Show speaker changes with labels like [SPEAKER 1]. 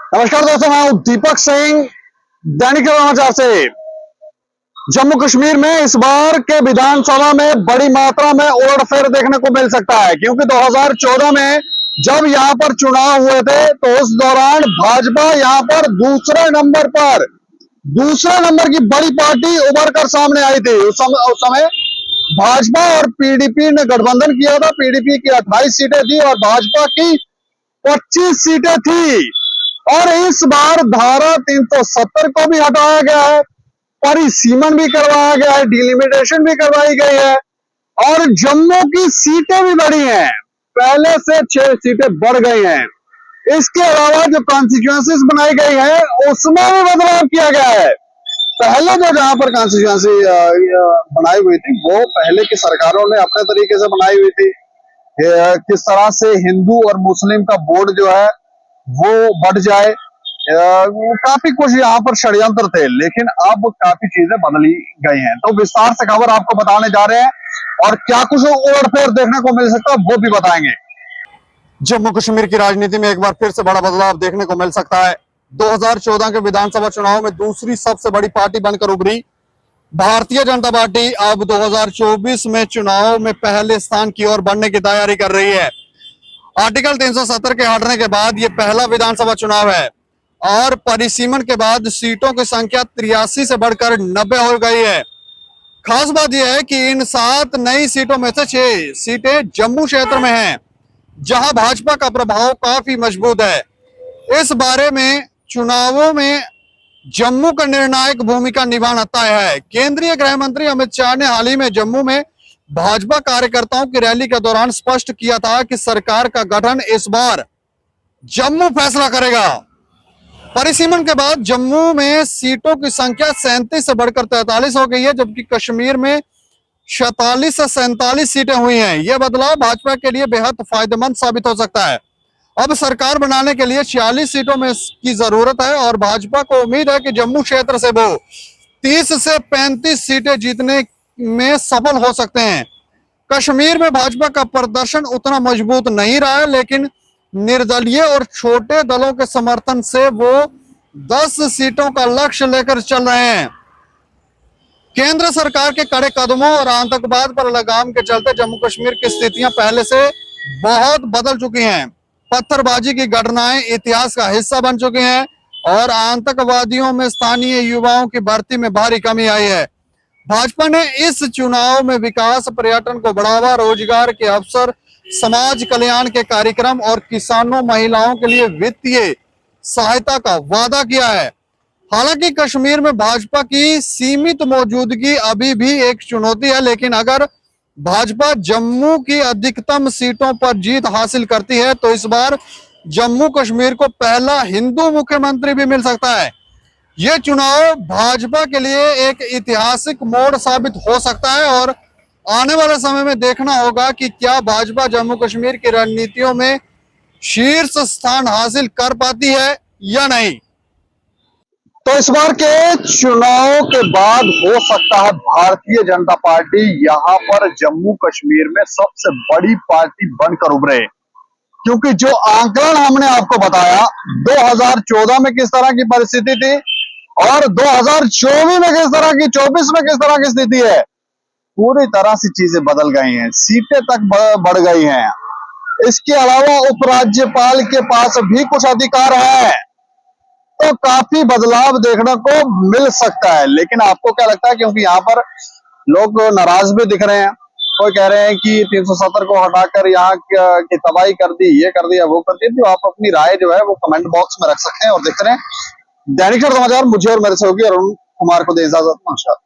[SPEAKER 1] नमस्कार दोस्तों, मैं हूं दीपक सिंह, दैनिक समाचार से। जम्मू कश्मीर में इस बार के विधानसभा में बड़ी मात्रा में उलटफेर देखने को मिल सकता है, क्योंकि 2014 में जब यहां पर चुनाव हुए थे तो उस दौरान भाजपा यहां पर दूसरे नंबर की बड़ी पार्टी उभर कर सामने आई थी। उस समय भाजपा और पीडीपी ने गठबंधन किया था। पीडीपी की 28 सीटें थी और भाजपा की 25 सीटें थी। और इस बार धारा 370 को भी हटाया गया है, परिसीमन भी करवाया गया है, डिलिमिटेशन भी करवाई गई है और जम्मू की सीटें भी बढ़ी हैं। पहले से 6 सीटें बढ़ गई हैं। इसके अलावा जो कॉन्स्टिट्यूएंसीज बनाई गई है उसमें भी बदलाव किया गया है। पहले जो जहां पर कॉन्स्टिट्यूएंसी बनाई हुई थी वो पहले की सरकारों ने अपने तरीके से बनाई हुई थी। किस तरह से हिंदू और मुस्लिम का बोर्ड जो है वो बढ़ जाए, काफी कुछ यहाँ पर षड्यंत्र थे, लेकिन अब काफी चीजें बदली गई हैं। तो विस्तार से खबर आपको बताने जा रहे हैं और क्या कुछ उलटफेर देखने को मिल सकता है वो भी बताएंगे। जम्मू कश्मीर की राजनीति में एक बार फिर से बड़ा बदलाव देखने को मिल सकता है। 2014 के विधानसभा चुनाव में दूसरी सबसे बड़ी पार्टी बनकर उभरी भारतीय जनता पार्टी अब 2024 में चुनाव में पहले स्थान की ओर बढ़ने की तैयारी कर रही है। आर्टिकल 370 के हटने के बाद ये पहला विधानसभा चुनाव है और परिसीमन के बाद सीटों की संख्या 83 से बढ़कर 90 हो गई है। खास बात यह है कि इन 7 नई सीटों में से 6 सीटें जम्मू क्षेत्र में हैं, जहां भाजपा का प्रभाव काफी मजबूत है। इस बारे में चुनावों में जम्मू का निर्णायक भूमिका निभाना तय है। केंद्रीय गृह मंत्री अमित शाह ने हाल ही में जम्मू में भाजपा कार्यकर्ताओं की रैली के दौरान स्पष्ट किया था कि सरकार का गठन इस बार जम्मू फैसला करेगा। परिसीमन के बाद जम्मू में सीटों की संख्या 37 से बढ़कर 43 हो गई है, जबकि कश्मीर में 47 से 47 सीटें हुई हैं। यह बदलाव भाजपा के लिए बेहद फायदेमंद साबित हो सकता है। अब सरकार बनाने के लिए 46 सीटों में की जरूरत है और भाजपा को उम्मीद है कि जम्मू क्षेत्र से वो 30 से 35 सीटें जीतने में सफल हो सकते हैं। कश्मीर में भाजपा का प्रदर्शन उतना मजबूत नहीं रहा है, लेकिन निर्दलीय और छोटे दलों के समर्थन से वो 10 सीटों का लक्ष्य लेकर चल रहे हैं। केंद्र सरकार के कड़े कदमों और आतंकवाद पर लगाम के चलते जम्मू कश्मीर की स्थितियां पहले से बहुत बदल चुकी हैं। पत्थरबाजी की घटनाएं इतिहास का हिस्सा बन चुकी हैं और आतंकवादियों में स्थानीय युवाओं की भर्ती में भारी कमी आई है। भाजपा ने इस चुनाव में विकास, पर्यटन को बढ़ावा, रोजगार के अवसर, समाज कल्याण के कार्यक्रम और किसानों, महिलाओं के लिए वित्तीय सहायता का वादा किया है। हालांकि कश्मीर में भाजपा की सीमित मौजूदगी अभी भी एक चुनौती है, लेकिन अगर भाजपा जम्मू की अधिकतम सीटों पर जीत हासिल करती है तो इस बार जम्मू कश्मीर को पहला हिंदू मुख्यमंत्री भी मिल सकता है। यह चुनाव भाजपा के लिए एक ऐतिहासिक मोड़ साबित हो सकता है और आने वाले समय में देखना होगा कि क्या भाजपा जम्मू कश्मीर की रणनीतियों में शीर्ष स्थान हासिल कर पाती है या नहीं। तो इस बार के चुनाव के बाद हो सकता है भारतीय जनता पार्टी यहां पर जम्मू कश्मीर में सबसे बड़ी पार्टी बनकर उभरे, क्योंकि जो आंकलन हमने आपको बताया 2014 में किस तरह की परिस्थिति थी और 2024 में किस तरह की, 24 में किस तरह की स्थिति है, पूरी तरह से चीजें बदल गई हैं। सीटें तक बढ़ गई हैं। इसके अलावा उपराज्यपाल के पास भी कुछ अधिकार है, तो काफी बदलाव देखने को मिल सकता है। लेकिन आपको क्या लगता है, क्योंकि यहाँ पर लोग नाराज भी दिख रहे हैं, कोई कह रहे हैं कि 370 को हटाकर यहाँ की तबाही कर दी, ये कर दिया, वो कर दी। तो आप अपनी राय जो है वो कमेंट बॉक्स में रख सकते हैं और देखते रहे दैनिक समाचार। मुझे और मेरे सहयोगी अरुण कुमार को दे इजाजत। नमस्कार।